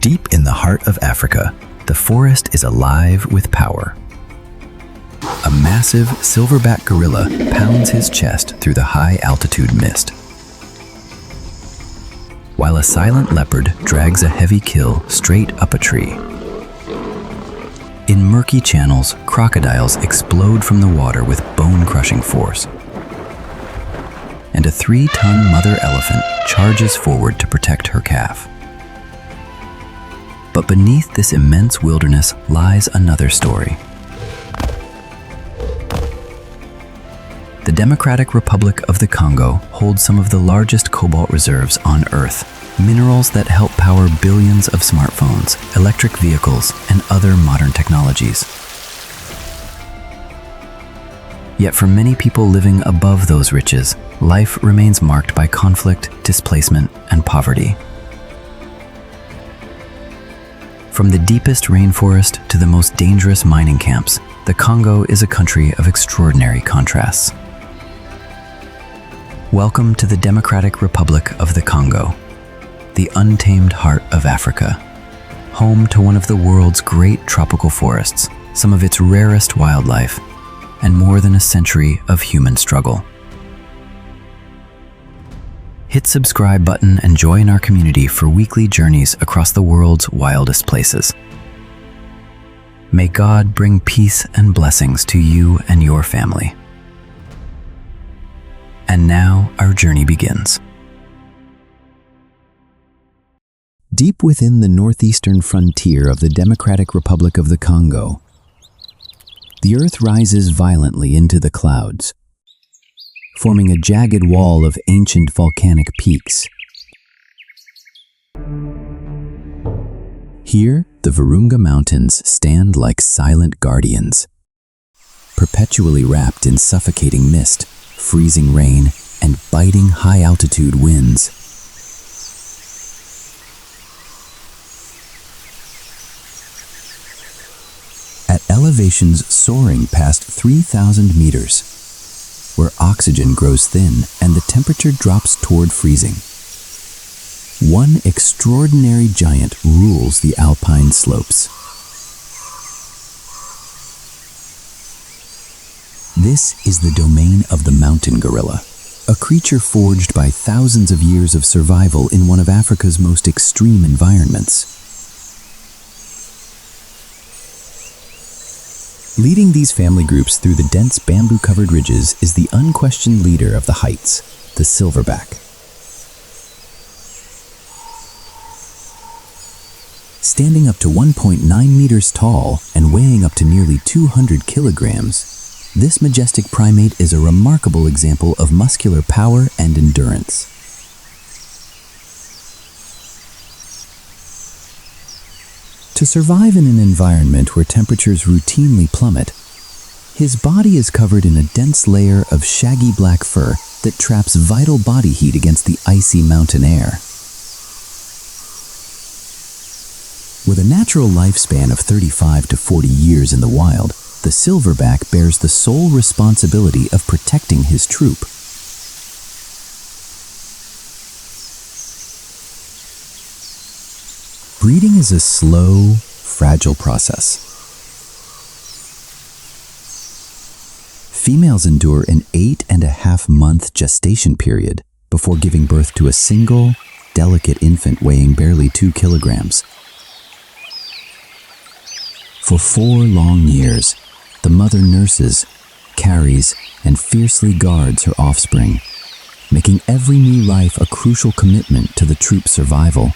Deep in the heart of Africa, the forest is alive with power. A massive silverback gorilla pounds his chest through the high-altitude mist, while a silent leopard drags a heavy kill straight up a tree. In murky channels, crocodiles explode from the water with bone-crushing force, and a 3-ton mother elephant charges forward to protect her calf. But beneath this immense wilderness lies another story. The Democratic Republic of the Congo holds some of the largest cobalt reserves on Earth, minerals that help power billions of smartphones, electric vehicles, and other modern technologies. Yet for many people living above those riches, life remains marked by conflict, displacement, and poverty. From the deepest rainforest to the most dangerous mining camps, the Congo is a country of extraordinary contrasts. Welcome to the Democratic Republic of the Congo, the untamed heart of Africa, home to one of the world's great tropical forests, some of its rarest wildlife, and more than a century of human struggle. Hit subscribe button and join our community for weekly journeys across the world's wildest places. May God bring peace and blessings to you and your family. And now our journey begins. Deep within the northeastern frontier of the Democratic Republic of the Congo, the earth rises violently into the clouds, forming a jagged wall of ancient volcanic peaks. Here, the Virunga Mountains stand like silent guardians, perpetually wrapped in suffocating mist, freezing rain, and biting high-altitude winds. At elevations soaring past 3,000 meters, where oxygen grows thin and the temperature drops toward freezing, one extraordinary giant rules the alpine slopes. This is the domain of the mountain gorilla, a creature forged by thousands of years of survival in one of Africa's most extreme environments. Leading these family groups through the dense bamboo-covered ridges is the unquestioned leader of the heights, the silverback. Standing up to 1.9 meters tall and weighing up to nearly 200 kilograms, this majestic primate is a remarkable example of muscular power and endurance. To survive in an environment where temperatures routinely plummet, his body is covered in a dense layer of shaggy black fur that traps vital body heat against the icy mountain air. With a natural lifespan of 35 to 40 years in the wild, the silverback bears the sole responsibility of protecting his troop. Breeding is a slow, fragile process. Females endure an 8.5-month gestation period before giving birth to a single, delicate infant weighing barely 2 kilograms. For 4 long years, the mother nurses, carries, and fiercely guards her offspring, making every new life a crucial commitment to the troop's survival.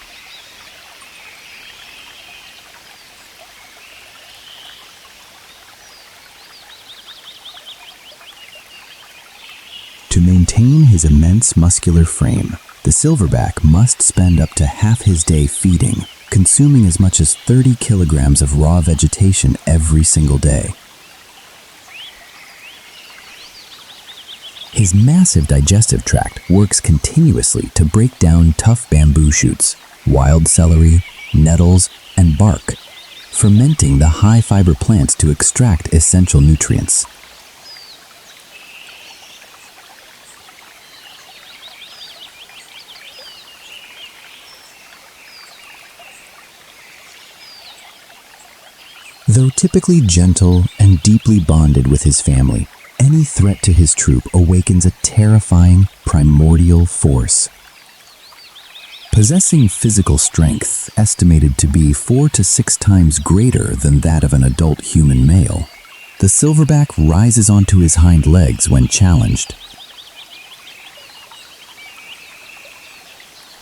To maintain his immense muscular frame, the silverback must spend up to half his day feeding, consuming as much as 30 kilograms of raw vegetation every single day. His massive digestive tract works continuously to break down tough bamboo shoots, wild celery, nettles, and bark, fermenting the high-fiber plants to extract essential nutrients. Though typically gentle and deeply bonded with his family, any threat to his troop awakens a terrifying, primordial force. Possessing physical strength estimated to be 4 to 6 times greater than that of an adult human male, the silverback rises onto his hind legs when challenged.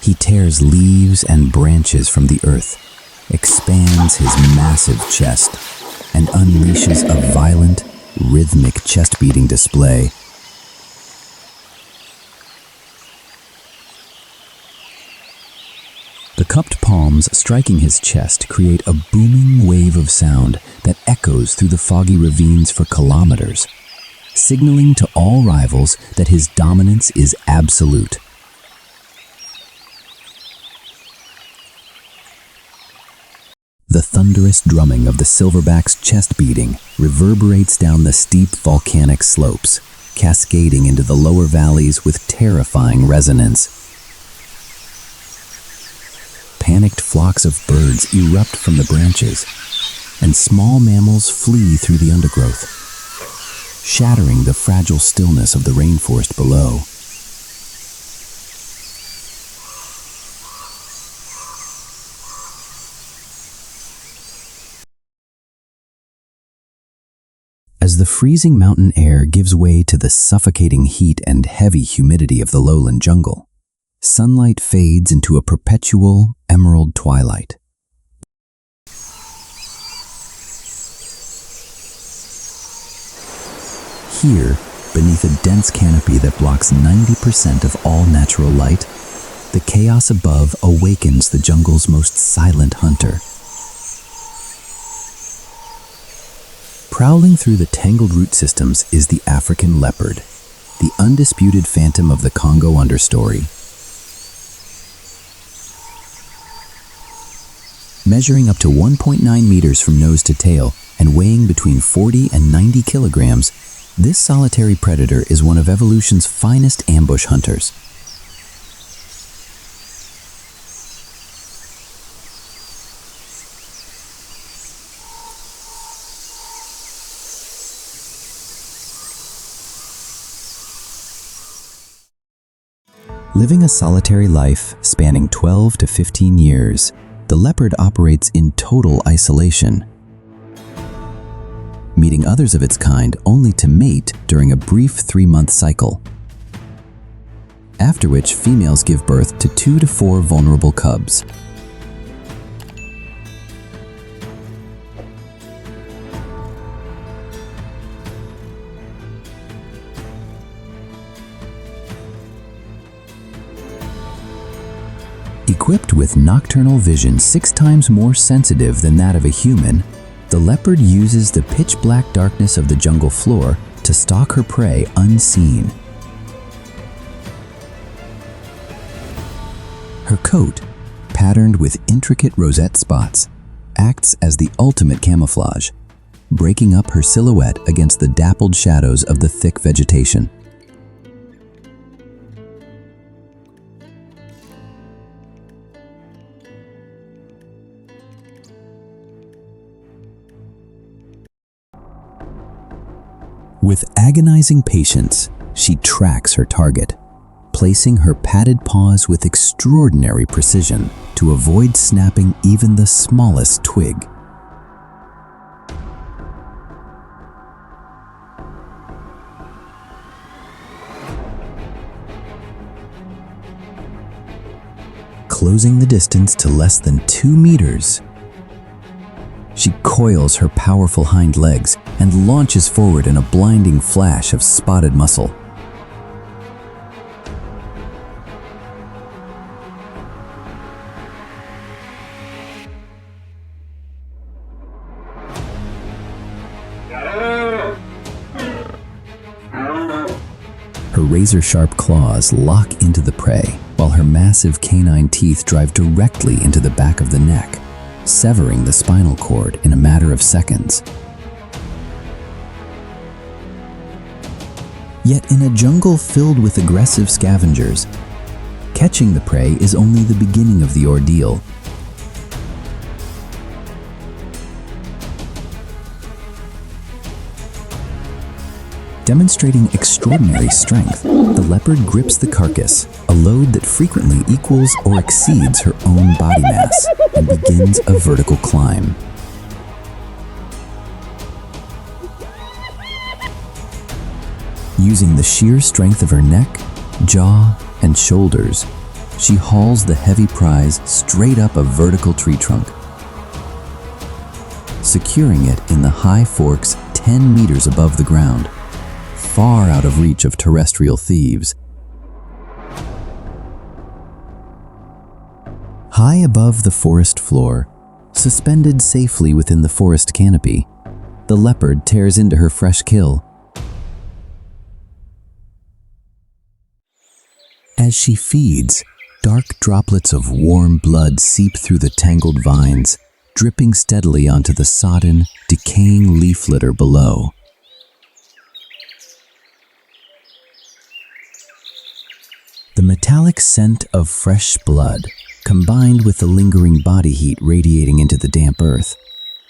He tears leaves and branches from the earth, expands his massive chest, and unleashes a violent, rhythmic chest-beating display. The cupped palms striking his chest create a booming wave of sound that echoes through the foggy ravines for kilometers, signaling to all rivals that his dominance is absolute. The thunderous drumming of the silverback's chest beating reverberates down the steep volcanic slopes, cascading into the lower valleys with terrifying resonance. Panicked flocks of birds erupt from the branches, and small mammals flee through the undergrowth, shattering the fragile stillness of the rainforest below. As the freezing mountain air gives way to the suffocating heat and heavy humidity of the lowland jungle, sunlight fades into a perpetual emerald twilight. Here, beneath a dense canopy that blocks 90% of all natural light, the chaos above awakens the jungle's most silent hunter. Prowling through the tangled root systems is the African leopard, the undisputed phantom of the Congo understory. Measuring up to 1.9 meters from nose to tail and weighing between 40 and 90 kilograms, this solitary predator is one of evolution's finest ambush hunters. Living a solitary life spanning 12 to 15 years, the leopard operates in total isolation, meeting others of its kind only to mate during a brief 3-month cycle, after which females give birth to 2 to 4 vulnerable cubs. Equipped with nocturnal vision 6 times more sensitive than that of a human, the leopard uses the pitch-black darkness of the jungle floor to stalk her prey unseen. Her coat, patterned with intricate rosette spots, acts as the ultimate camouflage, breaking up her silhouette against the dappled shadows of the thick vegetation. With agonizing patience, she tracks her target, placing her padded paws with extraordinary precision to avoid snapping even the smallest twig. Closing the distance to less than 2 meters, she coils her powerful hind legs and launches forward in a blinding flash of spotted muscle. Her razor-sharp claws lock into the prey, while her massive canine teeth drive directly into the back of the neck, severing the spinal cord in a matter of seconds. Yet in a jungle filled with aggressive scavengers, catching the prey is only the beginning of the ordeal. Demonstrating extraordinary strength, the leopard grips the carcass, a load that frequently equals or exceeds her own body mass, and begins a vertical climb. Using the sheer strength of her neck, jaw, and shoulders, she hauls the heavy prize straight up a vertical tree trunk, securing it in the high forks 10 meters above the ground, far out of reach of terrestrial thieves. High above the forest floor, suspended safely within the forest canopy, the leopard tears into her fresh kill. As she feeds, dark droplets of warm blood seep through the tangled vines, dripping steadily onto the sodden, decaying leaf litter below. The metallic scent of fresh blood, combined with the lingering body heat radiating into the damp earth,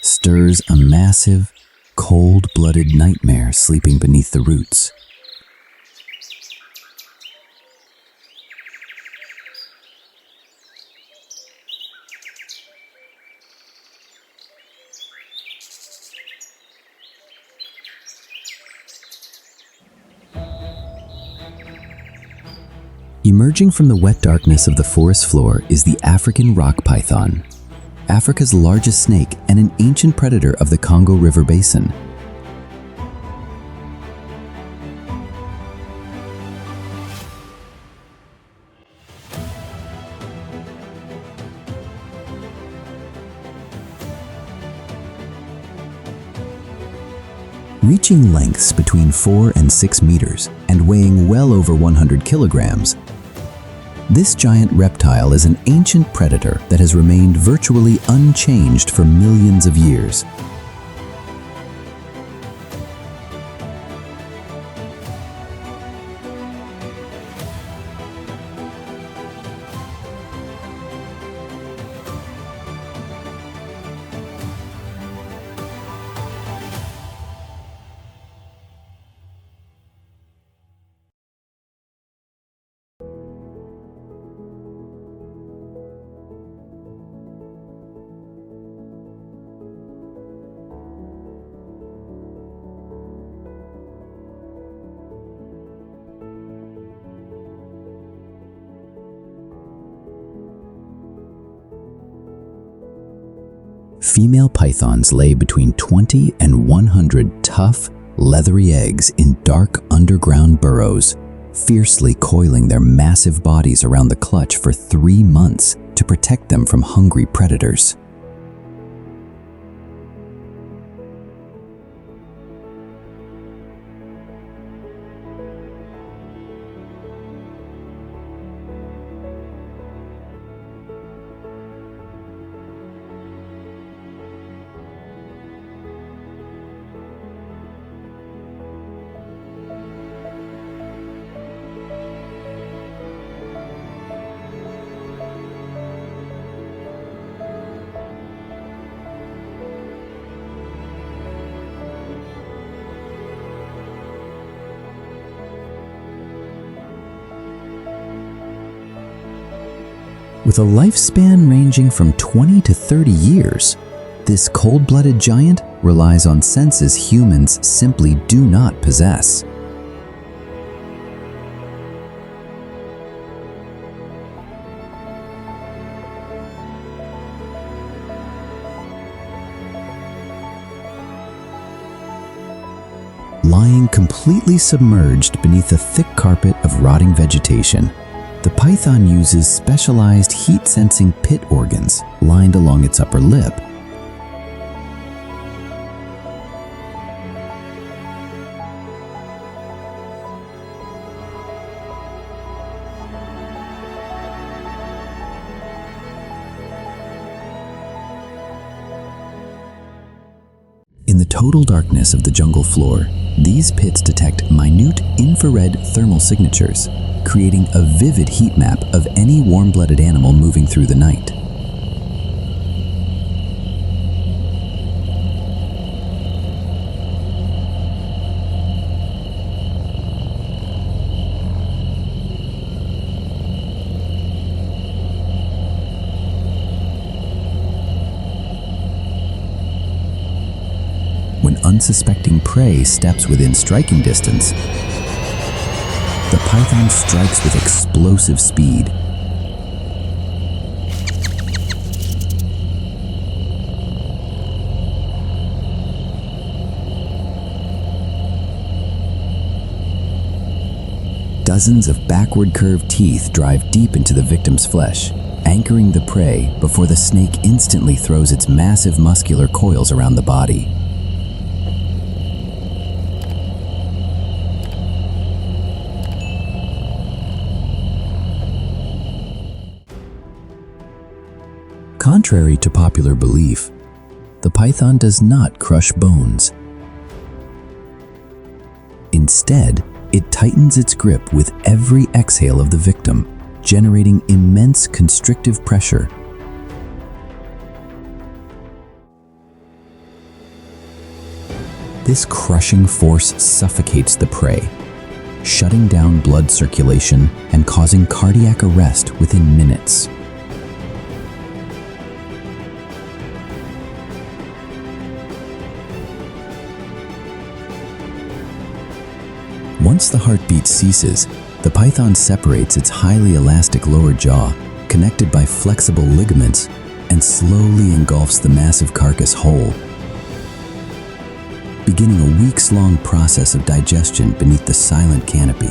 stirs a massive, cold-blooded nightmare sleeping beneath the roots. Emerging from the wet darkness of the forest floor is the African rock python, Africa's largest snake and an ancient predator of the Congo River basin. Reaching lengths between 4 and 6 meters and weighing well over 100 kilograms, this giant reptile is an ancient predator that has remained virtually unchanged for millions of years. Female pythons lay between 20 and 100 tough, leathery eggs in dark underground burrows, fiercely coiling their massive bodies around the clutch for 3 months to protect them from hungry predators. With a lifespan ranging from 20 to 30 years, this cold-blooded giant relies on senses humans simply do not possess. Lying completely submerged beneath a thick carpet of rotting vegetation, the python uses specialized heat-sensing pit organs lined along its upper lip. In the total darkness of the jungle floor, these pits detect minute infrared thermal signatures, creating a vivid heat map of any warm-blooded animal moving through the night. when unsuspecting prey steps within striking distance, the python strikes with explosive speed. Dozens of backward curved teeth drive deep into the victim's flesh, anchoring the prey before the snake instantly throws its massive muscular coils around the body. Contrary to popular belief, the python does not crush bones. Instead, it tightens its grip with every exhale of the victim, generating immense constrictive pressure. This crushing force suffocates the prey, shutting down blood circulation and causing cardiac arrest within minutes. Once the heartbeat ceases, the python separates its highly elastic lower jaw, connected by flexible ligaments, and slowly engulfs the massive carcass whole, beginning a weeks-long process of digestion beneath the silent canopy.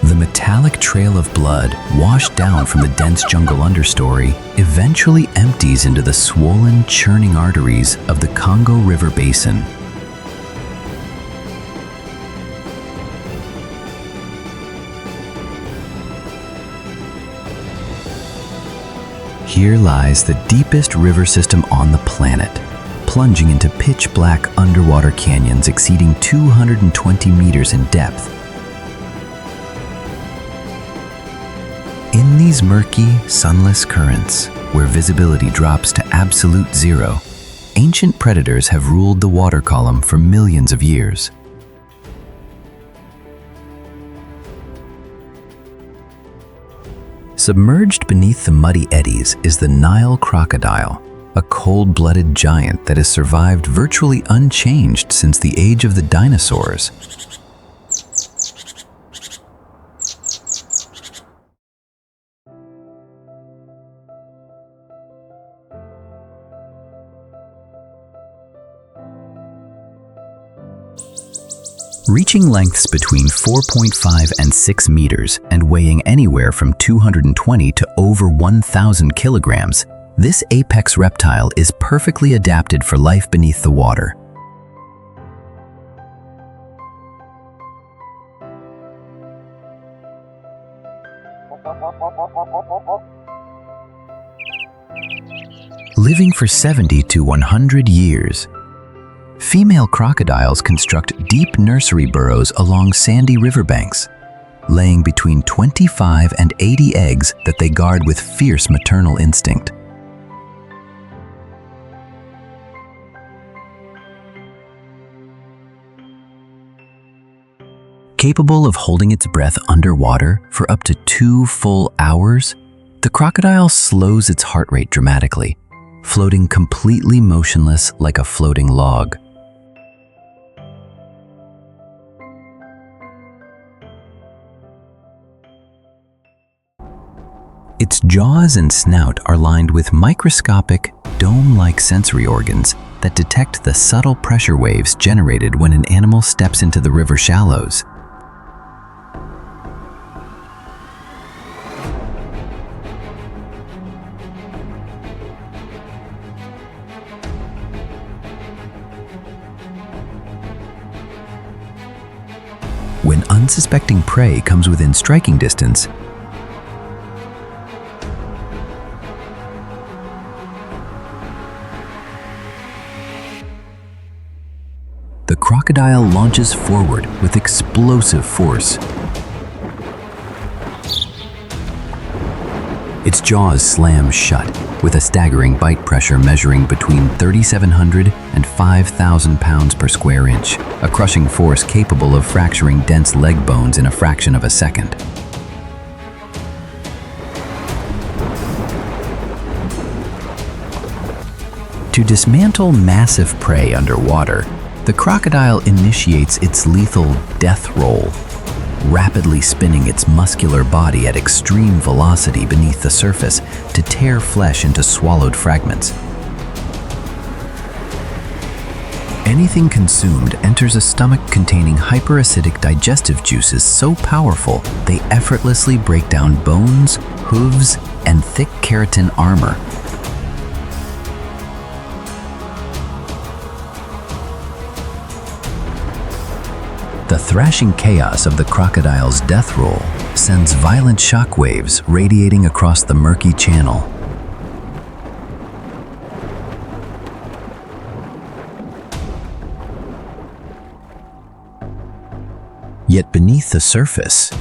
The metallic trail of blood, washed down from the dense jungle understory, eventually empties into the swollen, churning arteries of the Congo River basin. Here lies the deepest river system on the planet, plunging into pitch-black underwater canyons exceeding 220 meters in depth. In these murky, sunless currents, where visibility drops to absolute zero, ancient predators have ruled the water column for millions of years. Submerged beneath the muddy eddies is the Nile crocodile, a cold-blooded giant that has survived virtually unchanged since the age of the dinosaurs. Reaching lengths between 4.5 and 6 meters and weighing anywhere from 220 to over 1,000 kilograms, this apex reptile is perfectly adapted for life beneath the water. Living for 70 to 100 years, female crocodiles construct deep nursery burrows along sandy riverbanks, laying between 25 and 80 eggs that they guard with fierce maternal instinct. Capable of holding its breath underwater for up to 2 full hours, the crocodile slows its heart rate dramatically, floating completely motionless like a floating log. Its jaws and snout are lined with microscopic, dome-like sensory organs that detect the subtle pressure waves generated when an animal steps into the river shallows. When unsuspecting prey comes within striking distance, the crocodile launches forward with explosive force. Its jaws slam shut, with a staggering bite pressure measuring between 3,700 and 5,000 pounds per square inch, a crushing force capable of fracturing dense leg bones in a fraction of a second. To dismantle massive prey underwater, the crocodile initiates its lethal death roll, rapidly spinning its muscular body at extreme velocity beneath the surface to tear flesh into swallowed fragments. Anything consumed enters a stomach containing hyperacidic digestive juices so powerful they effortlessly break down bones, hooves, and thick keratin armor. The thrashing chaos of the crocodile's death roll sends violent shock waves radiating across the murky channel. Yet beneath the surface,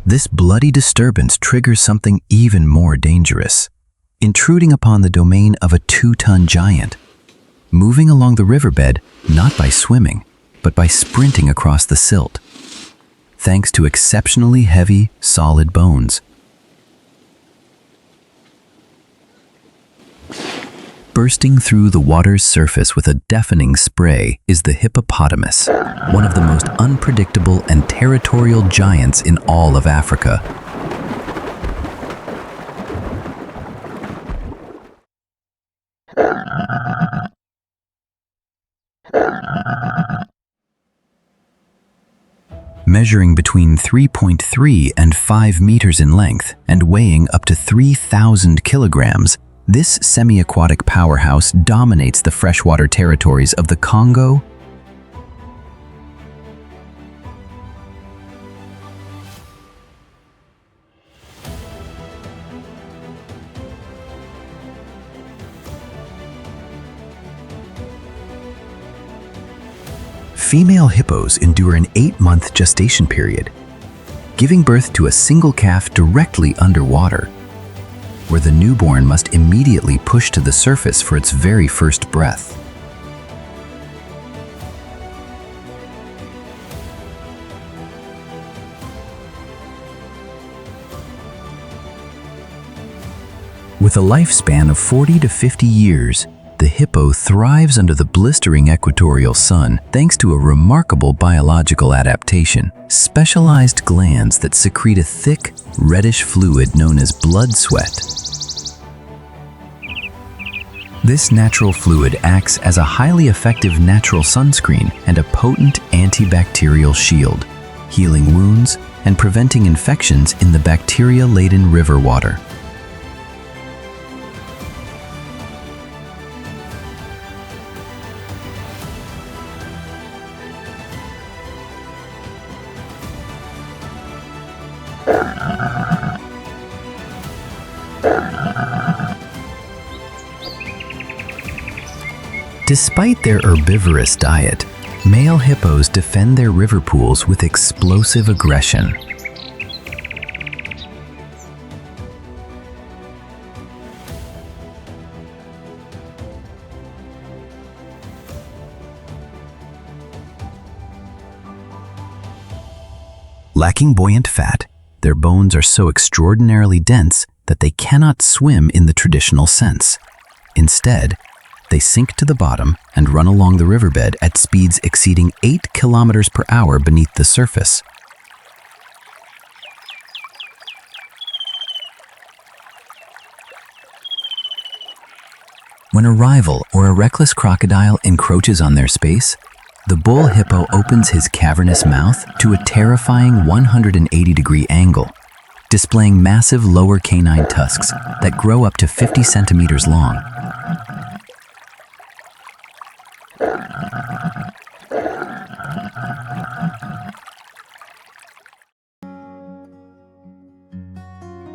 this bloody disturbance triggers something even more dangerous, intruding upon the domain of a 2-ton giant, moving along the riverbed not by swimming, but by sprinting across the silt, thanks to exceptionally heavy, solid bones. Bursting through the water's surface with a deafening spray is the hippopotamus, one of the most unpredictable and territorial giants in all of Africa. Measuring between 3.3 and 5 meters in length and weighing up to 3,000 kilograms, this semi-aquatic powerhouse dominates the freshwater territories of the Congo, Female hippos endure an 8-month gestation period, giving birth to a single calf directly underwater, where the newborn must immediately push to the surface for its very first breath. With a lifespan of 40 to 50 years, the hippo thrives under the blistering equatorial sun thanks to a remarkable biological adaptation, specialized glands that secrete a thick, reddish fluid known as blood sweat. This natural fluid acts as a highly effective natural sunscreen and a potent antibacterial shield, healing wounds and preventing infections in the bacteria-laden river water. Despite their herbivorous diet, male hippos defend their river pools with explosive aggression. Lacking buoyant fat, their bones are so extraordinarily dense that they cannot swim in the traditional sense. Instead, they sink to the bottom and run along the riverbed at speeds exceeding 8 kilometers per hour beneath the surface. When a rival or a reckless crocodile encroaches on their space, the bull hippo opens his cavernous mouth to a terrifying 180-degree angle, displaying massive lower canine tusks that grow up to 50 centimeters long.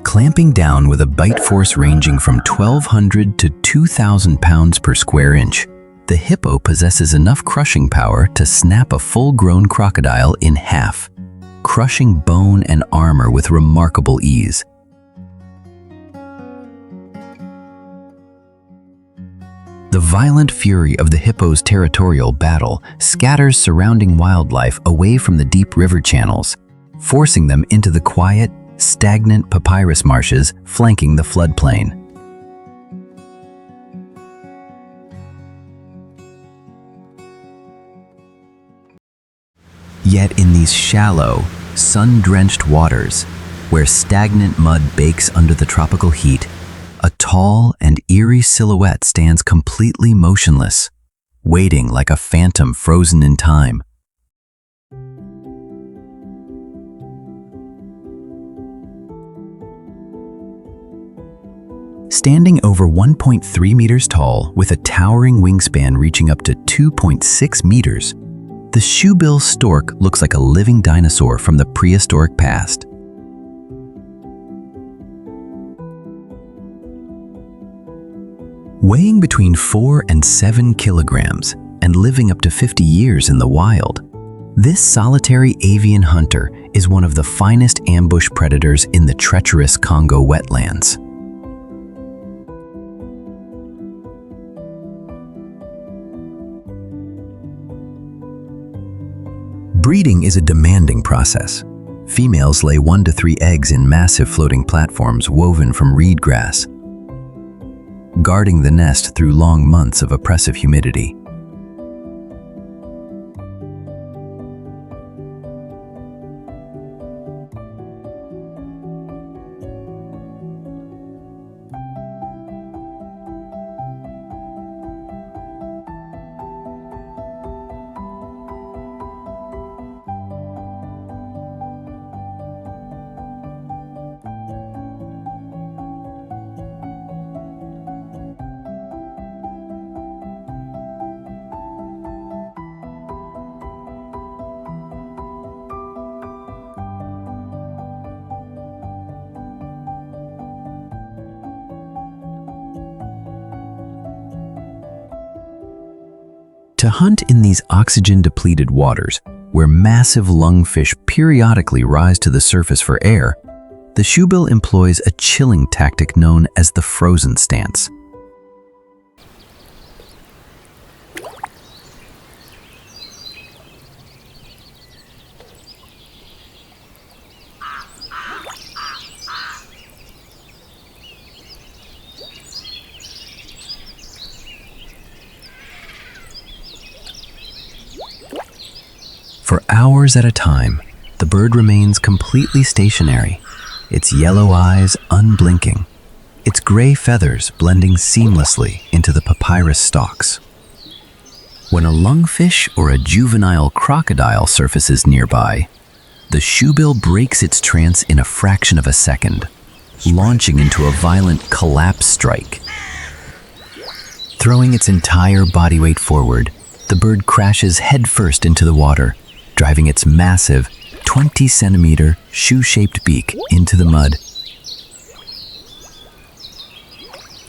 Clamping down with a bite force ranging from 1,200 to 2,000 pounds per square inch, the hippo possesses enough crushing power to snap a full-grown crocodile in half, crushing bone and armor with remarkable ease. The violent fury of the hippo's territorial battle scatters surrounding wildlife away from the deep river channels, forcing them into the quiet, stagnant papyrus marshes flanking the floodplain. Yet in these shallow, sun-drenched waters, where stagnant mud bakes under the tropical heat, a tall and eerie silhouette stands completely motionless, waiting like a phantom frozen in time. Standing over 1.3 meters tall with a towering wingspan reaching up to 2.6 meters, the shoebill stork looks like a living dinosaur from the prehistoric past. Weighing between 4 and 7 kilograms and living up to 50 years in the wild, this solitary avian hunter is one of the finest ambush predators in the treacherous Congo wetlands. Breeding is a demanding process. Females lay 1 to 3 eggs in massive floating platforms woven from reed grass, guarding the nest through long months of oppressive humidity. To hunt in these oxygen-depleted waters, where massive lungfish periodically rise to the surface for air, the shoebill employs a chilling tactic known as the frozen stance. For hours at a time, the bird remains completely stationary, its yellow eyes unblinking, its gray feathers blending seamlessly into the papyrus stalks. When a lungfish or a juvenile crocodile surfaces nearby, the shoebill breaks its trance in a fraction of a second, launching into a violent collapse strike. Throwing its entire body weight forward, the bird crashes headfirst into the water, driving its massive 20-centimeter shoe-shaped beak into the mud.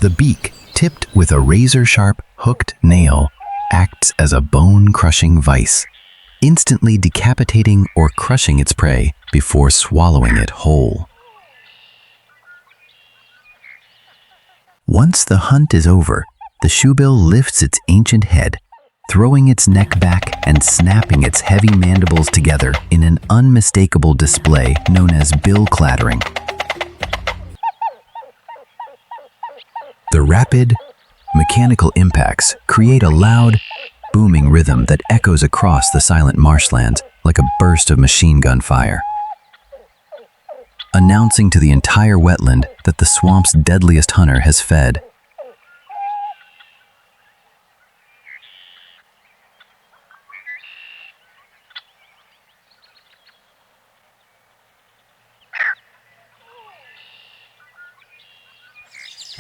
The beak, tipped with a razor-sharp, hooked nail, acts as a bone-crushing vice, instantly decapitating or crushing its prey before swallowing it whole. Once the hunt is over, the shoebill lifts its ancient head, throwing its neck back and snapping its heavy mandibles together in an unmistakable display known as bill clattering. The rapid, mechanical impacts create a loud, booming rhythm that echoes across the silent marshlands like a burst of machine gun fire, announcing to the entire wetland that the swamp's deadliest hunter has fed.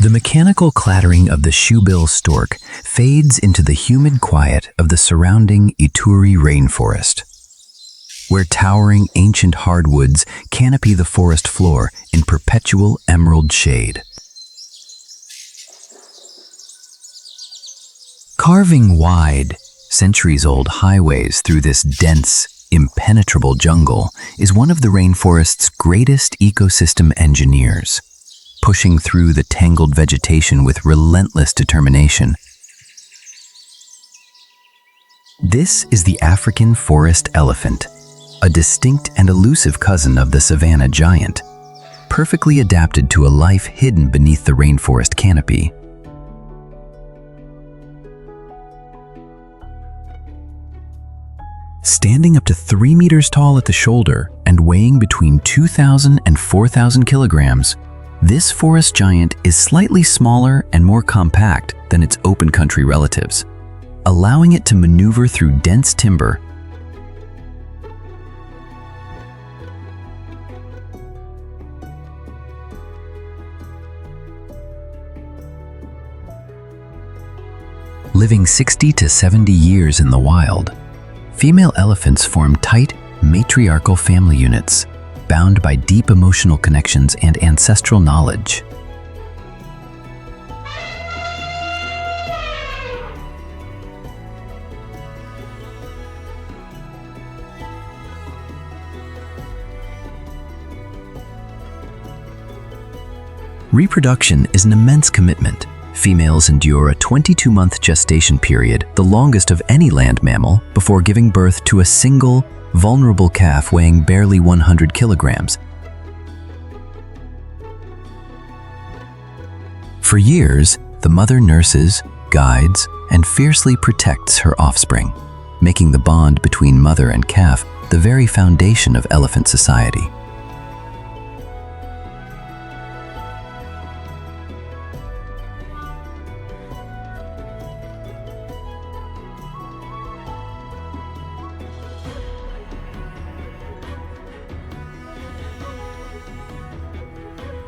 The mechanical clattering of the shoebill stork fades into the humid quiet of the surrounding Ituri rainforest, where towering ancient hardwoods canopy the forest floor in perpetual emerald shade. Carving wide, centuries-old highways through this dense, impenetrable jungle is one of the rainforest's greatest ecosystem engineers, pushing through the tangled vegetation with relentless determination. This is the African forest elephant, a distinct and elusive cousin of the savanna giant, perfectly adapted to a life hidden beneath the rainforest canopy. Standing up to 3 meters tall at the shoulder and weighing between 2,000 and 4,000 kilograms, this forest giant is slightly smaller and more compact than its open country relatives, allowing it to maneuver through dense timber. Living 60 to 70 years in the wild, female elephants form tight, matriarchal family units, bound by deep emotional connections and ancestral knowledge. Reproduction is an immense commitment. Females endure a 22-month gestation period, the longest of any land mammal, before giving birth to a single, vulnerable calf weighing barely 100 kilograms. For years, the mother nurses, guides, and fiercely protects her offspring, making the bond between mother and calf the very foundation of elephant society.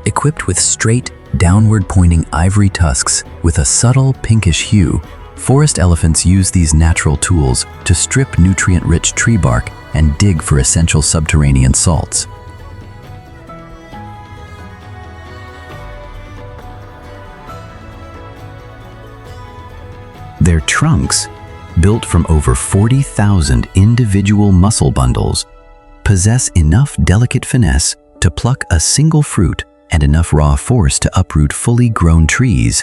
Equipped with straight, downward-pointing ivory tusks with a subtle pinkish hue, forest elephants use these natural tools to strip nutrient-rich tree bark and dig for essential subterranean salts. Their trunks, built from over 40,000 individual muscle bundles, possess enough delicate finesse to pluck a single fruit and enough raw force to uproot fully grown trees.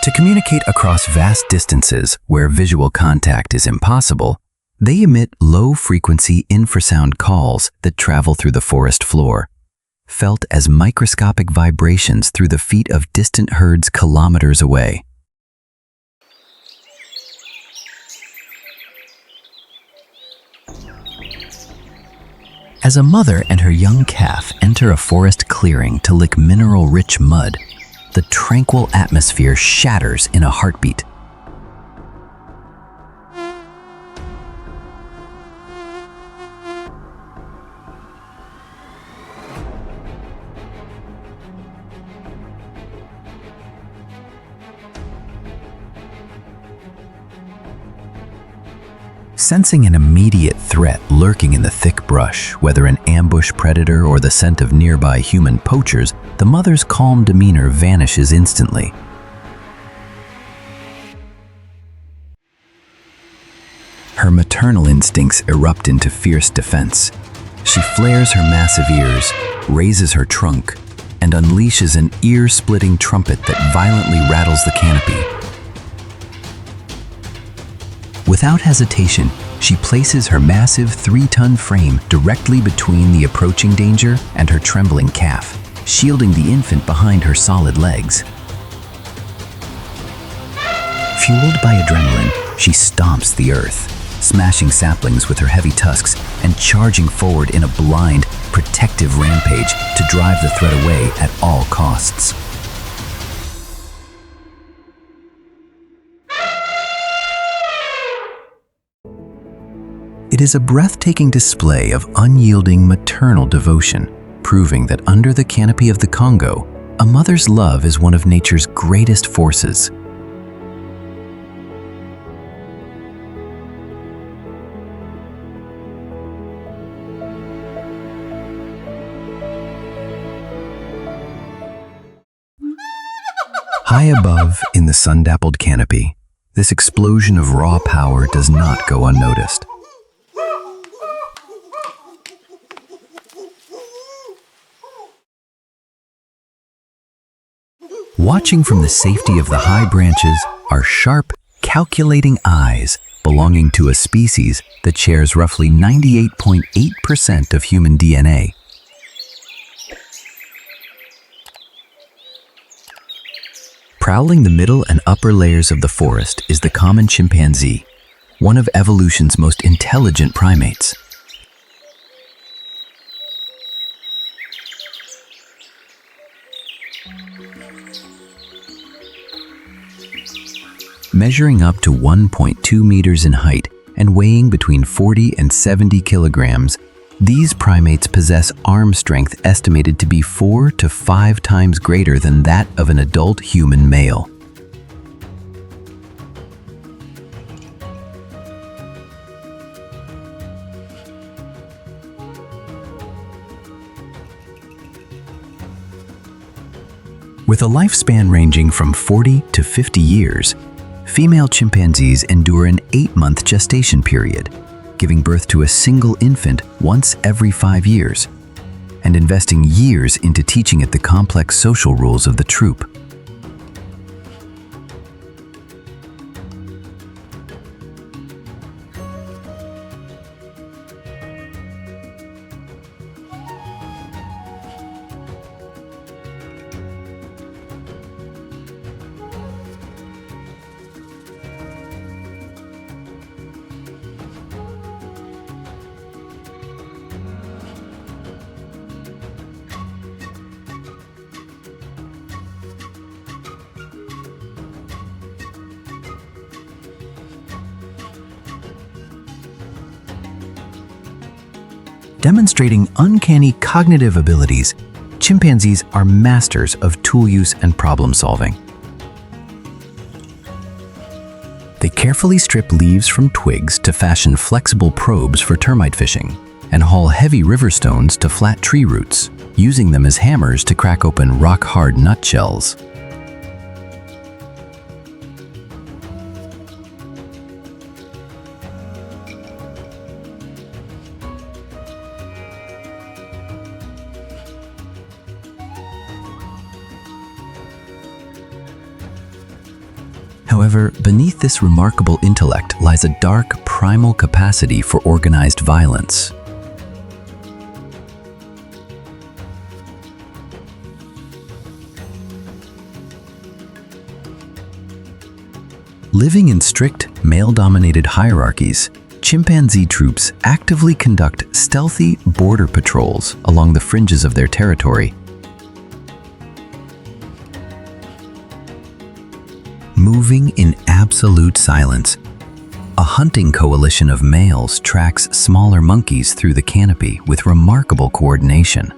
To communicate across vast distances where visual contact is impossible, they emit low-frequency infrasound calls that travel through the forest floor, felt as microscopic vibrations through the feet of distant herds kilometers away. As a mother and her young calf enter a forest clearing to lick mineral-rich mud, the tranquil atmosphere shatters in a heartbeat. Sensing an immediate threat lurking in the thick brush, whether an ambush predator or the scent of nearby human poachers, the mother's calm demeanor vanishes instantly. Her maternal instincts erupt into fierce defense. She flares her massive ears, raises her trunk, and unleashes an ear-splitting trumpet that violently rattles the canopy. Without hesitation, she places her massive 3-ton frame directly between the approaching danger and her trembling calf, shielding the infant behind her solid legs. Fueled by adrenaline, she stomps the earth, smashing saplings with her heavy tusks and charging forward in a blind, protective rampage to drive the threat away at all costs. It is a breathtaking display of unyielding maternal devotion, proving that under the canopy of the Congo, a mother's love is one of nature's greatest forces. High above, in the sun-dappled canopy, this explosion of raw power does not go unnoticed. Watching from the safety of the high branches are sharp, calculating eyes belonging to a species that shares roughly 98.8% of human DNA. Prowling the middle and upper layers of the forest is the common chimpanzee, one of evolution's most intelligent primates. Measuring up to 1.2 meters in height and weighing between 40 and 70 kilograms, these primates possess arm strength estimated to be 4 to 5 times greater than that of an adult human male. With a lifespan ranging from 40 to 50 years, female chimpanzees endure an 8-month gestation period, giving birth to a single infant once every 5 years, and investing years into teaching it the complex social rules of the troop. Demonstrating uncanny cognitive abilities, chimpanzees are masters of tool use and problem solving. They carefully strip leaves from twigs to fashion flexible probes for termite fishing, and haul heavy river stones to flat tree roots, using them as hammers to crack open rock-hard nutshells. However, beneath this remarkable intellect lies a dark, primal capacity for organized violence. Living in strict, male-dominated hierarchies, chimpanzee troops actively conduct stealthy border patrols along the fringes of their territory. Moving in absolute silence, a hunting coalition of males tracks smaller monkeys through the canopy with remarkable coordination.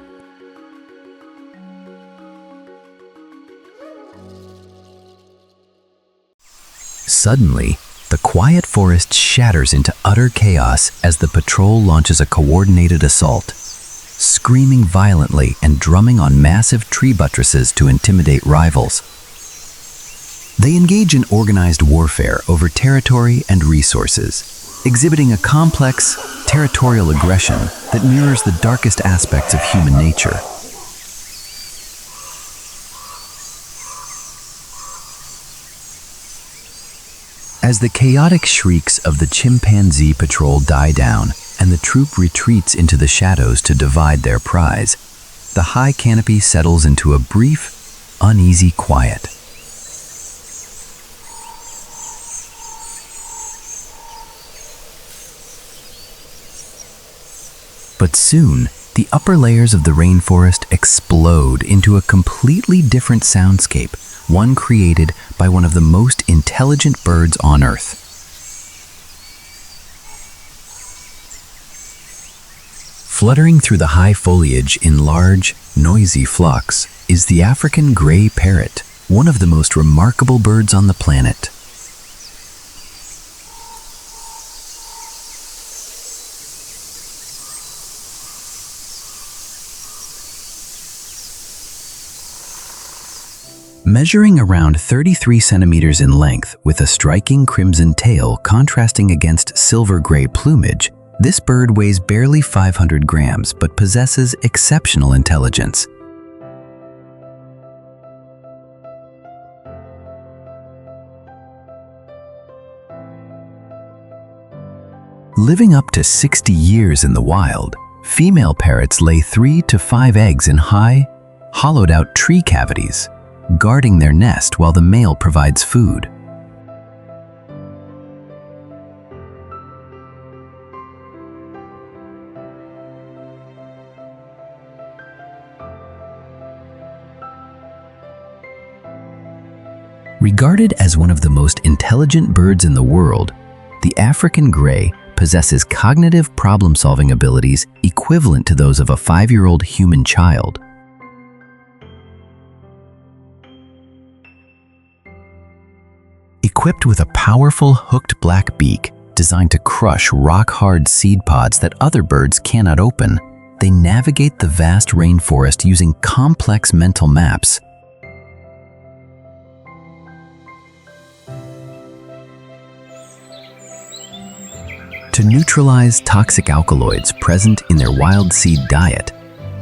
Suddenly, the quiet forest shatters into utter chaos as the patrol launches a coordinated assault, screaming violently and drumming on massive tree buttresses to intimidate rivals. They engage in organized warfare over territory and resources, exhibiting a complex, territorial aggression that mirrors the darkest aspects of human nature. As the chaotic shrieks of the chimpanzee patrol die down and the troop retreats into the shadows to divide their prize, the high canopy settles into a brief, uneasy quiet. But soon, the upper layers of the rainforest explode into a completely different soundscape, one created by one of the most intelligent birds on Earth. Fluttering through the high foliage in large, noisy flocks is the African gray parrot, one of the most remarkable birds on the planet. Measuring around 33 centimeters in length with a striking crimson tail contrasting against silver-gray plumage, this bird weighs barely 500 grams but possesses exceptional intelligence. Living up to 60 years in the wild, female parrots lay 3 to 5 eggs in high, hollowed-out tree cavities, guarding their nest while the male provides food. Regarded as one of the most intelligent birds in the world, the African gray possesses cognitive problem-solving abilities equivalent to those of a 5-year-old human child. Equipped with a powerful hooked black beak designed to crush rock-hard seed pods that other birds cannot open, they navigate the vast rainforest using complex mental maps. To neutralize toxic alkaloids present in their wild seed diet,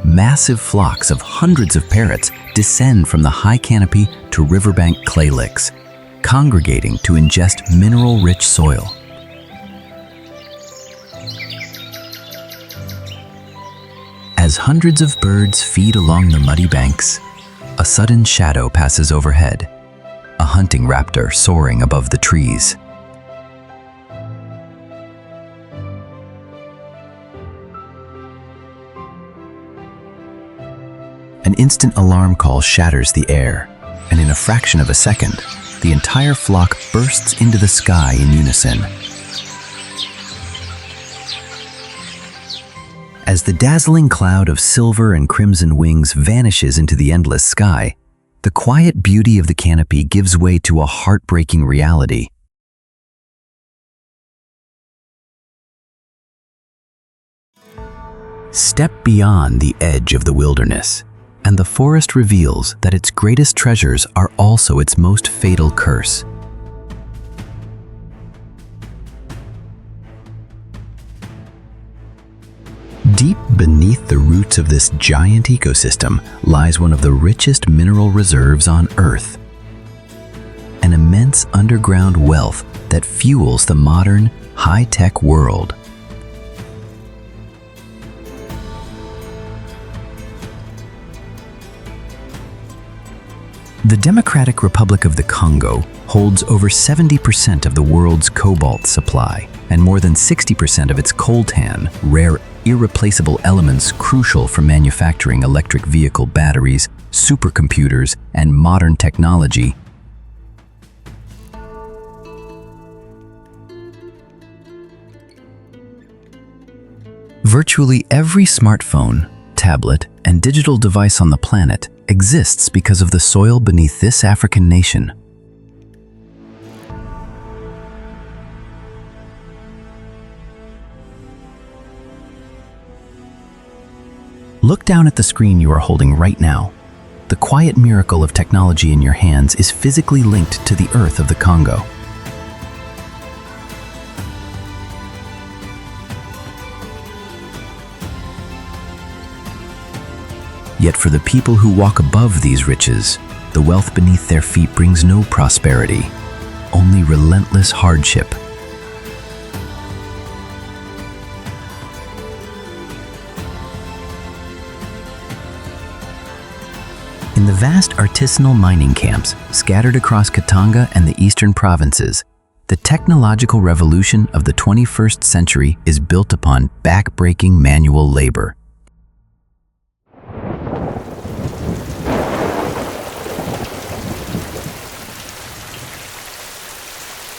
massive flocks of hundreds of parrots descend from the high canopy to riverbank clay licks, congregating to ingest mineral-rich soil. As hundreds of birds feed along the muddy banks, a sudden shadow passes overhead, a hunting raptor soaring above the trees. An instant alarm call shatters the air, and in a fraction of a second, the entire flock bursts into the sky in unison. As the dazzling cloud of silver and crimson wings vanishes into the endless sky, the quiet beauty of the canopy gives way to a heartbreaking reality. Step beyond the edge of the wilderness, and the forest reveals that its greatest treasures are also its most fatal curse. Deep beneath the roots of this giant ecosystem lies one of the richest mineral reserves on Earth. An immense underground wealth that fuels the modern, high-tech world. The Democratic Republic of the Congo holds over 70% of the world's cobalt supply and more than 60% of its coltan, rare, irreplaceable elements crucial for manufacturing electric vehicle batteries, supercomputers, and modern technology. Virtually every smartphone, tablet, and digital device on the planet exists because of the soil beneath this African nation. Look down at the screen you are holding right now. The quiet miracle of technology in your hands is physically linked to the earth of the Congo. Yet for the people who walk above these riches, the wealth beneath their feet brings no prosperity, only relentless hardship. In the vast artisanal mining camps scattered across Katanga and the eastern provinces, the technological revolution of the 21st century is built upon back-breaking manual labor.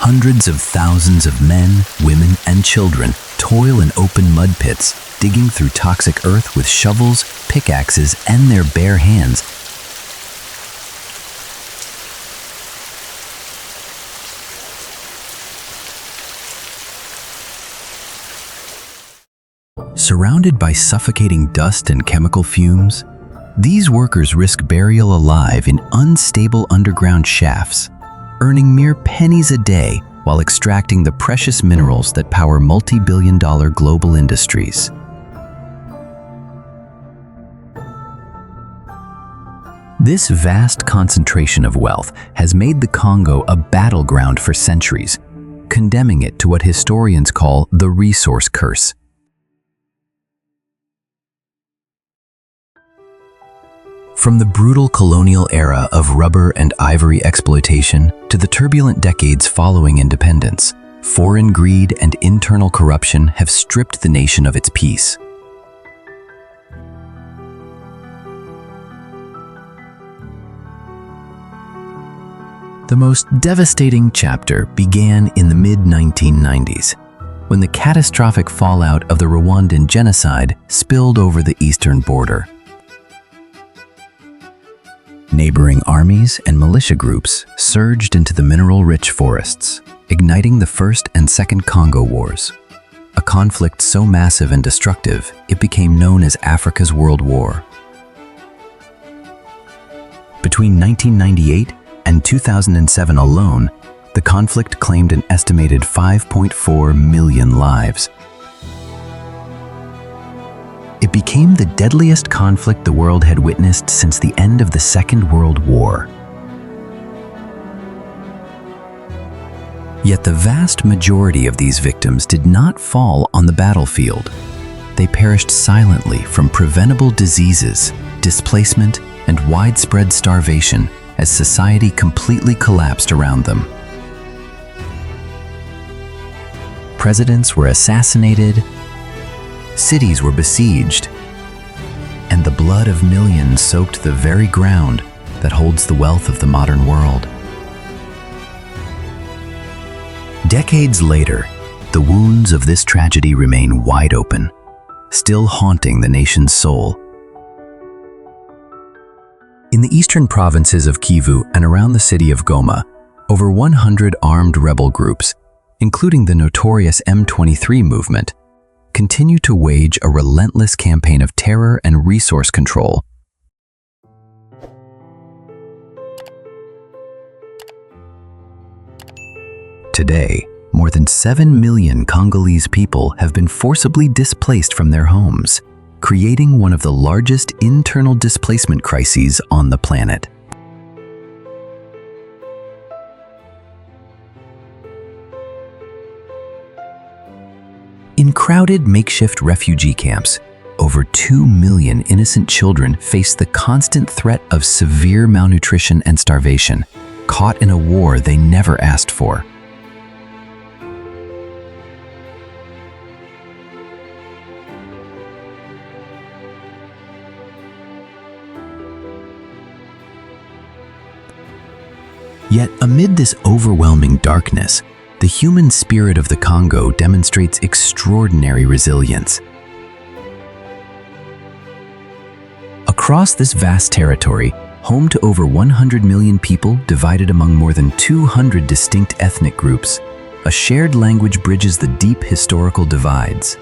Hundreds of thousands of men, women, and children toil in open mud pits, digging through toxic earth with shovels, pickaxes, and their bare hands. Surrounded by suffocating dust and chemical fumes, these workers risk burial alive in unstable underground shafts, earning mere pennies a day while extracting the precious minerals that power multi-billion-dollar global industries. This vast concentration of wealth has made the Congo a battleground for centuries, condemning it to what historians call the resource curse. From the brutal colonial era of rubber and ivory exploitation to the turbulent decades following independence, foreign greed and internal corruption have stripped the nation of its peace. The most devastating chapter began in the mid-1990s, when the catastrophic fallout of the Rwandan genocide spilled over the eastern border. Neighboring armies and militia groups surged into the mineral-rich forests, igniting the First and Second Congo Wars, a conflict so massive and destructive it became known as Africa's World War. Between 1998 and 2007 alone, the conflict claimed an estimated 5.4 million lives. It became the deadliest conflict the world had witnessed since the end of the Second World War. Yet the vast majority of these victims did not fall on the battlefield. They perished silently from preventable diseases, displacement, and widespread starvation as society completely collapsed around them. Presidents were assassinated, cities were besieged, and the blood of millions soaked the very ground that holds the wealth of the modern world. Decades later, the wounds of this tragedy remain wide open, still haunting the nation's soul. In the eastern provinces of Kivu and around the city of Goma, over 100 armed rebel groups, including the notorious M23 movement, continue to wage a relentless campaign of terror and resource control. Today, more than 7 million Congolese people have been forcibly displaced from their homes, creating one of the largest internal displacement crises on the planet. In crowded makeshift refugee camps, over 2 million innocent children face the constant threat of severe malnutrition and starvation, caught in a war they never asked for. Yet amid this overwhelming darkness, the human spirit of the Congo demonstrates extraordinary resilience. Across this vast territory, home to over 100 million people divided among more than 200 distinct ethnic groups, a shared language bridges the deep historical divides.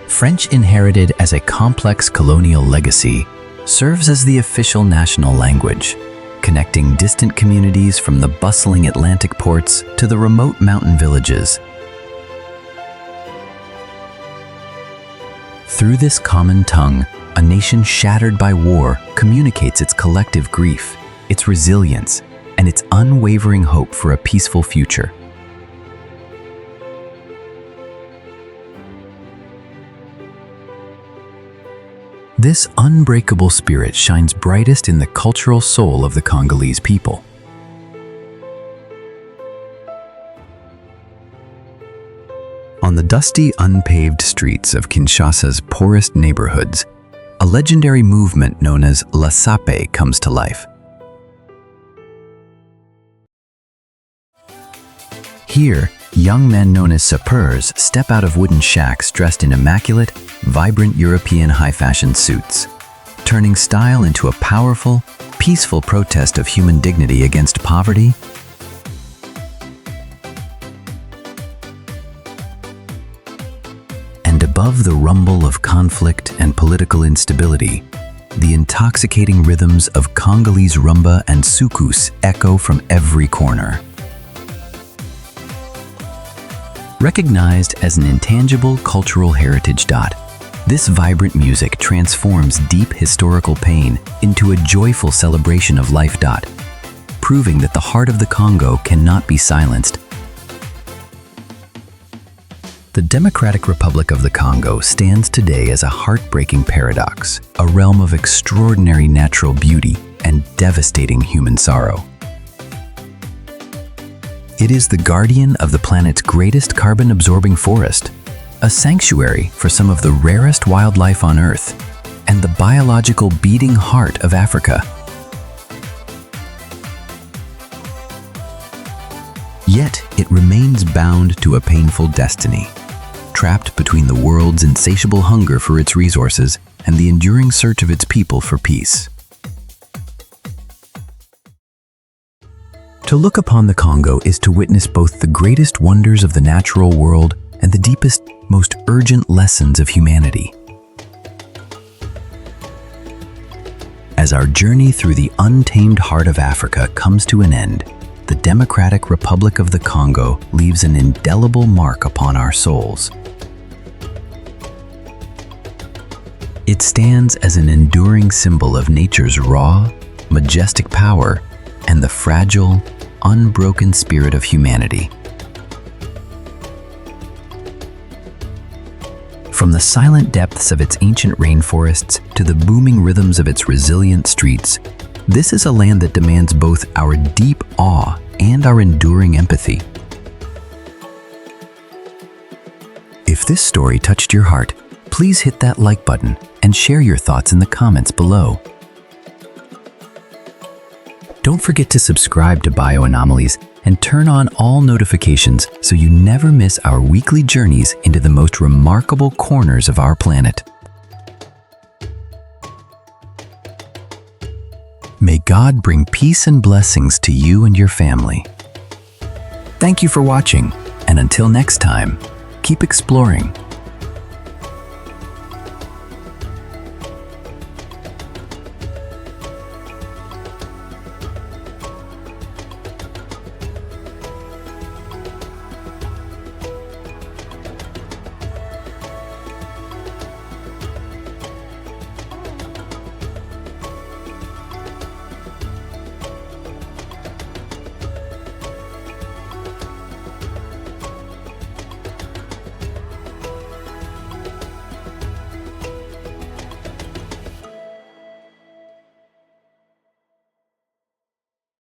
French, inherited as a complex colonial legacy, serves as the official national language, connecting distant communities from the bustling Atlantic ports to the remote mountain villages. Through this common tongue, a nation shattered by war communicates its collective grief, its resilience, and its unwavering hope for a peaceful future. This unbreakable spirit shines brightest in the cultural soul of the Congolese people. On the dusty, unpaved streets of Kinshasa's poorest neighborhoods, a legendary movement known as La Sape comes to life. Here, young men known as sapeurs step out of wooden shacks dressed in immaculate, vibrant European high-fashion suits, turning style into a powerful, peaceful protest of human dignity against poverty. And above the rumble of conflict and political instability, the intoxicating rhythms of Congolese rumba and soukous echo from every corner. Recognized as an intangible cultural heritage, this vibrant music transforms deep historical pain into a joyful celebration of life. proving that the heart of the Congo cannot be silenced. The Democratic Republic of the Congo stands today as a heartbreaking paradox, a realm of extraordinary natural beauty and devastating human sorrow. It is the guardian of the planet's greatest carbon-absorbing forest, a sanctuary for some of the rarest wildlife on Earth, and the biological beating heart of Africa. Yet, it remains bound to a painful destiny, trapped between the world's insatiable hunger for its resources and the enduring search of its people for peace. To look upon the Congo is to witness both the greatest wonders of the natural world and the deepest, most urgent lessons of humanity. As our journey through the untamed heart of Africa comes to an end, the Democratic Republic of the Congo leaves an indelible mark upon our souls. It stands as an enduring symbol of nature's raw, majestic power and the fragile, unbroken spirit of humanity. From the silent depths of its ancient rainforests to the booming rhythms of its resilient streets, this is a land that demands both our deep awe and our enduring empathy. If this story touched your heart, please hit that like button and share your thoughts in the comments below. Don't forget to subscribe to Bioanomalies and turn on all notifications so you never miss our weekly journeys into the most remarkable corners of our planet. May God bring peace and blessings to you and your family. Thank you for watching, and until next time, keep exploring.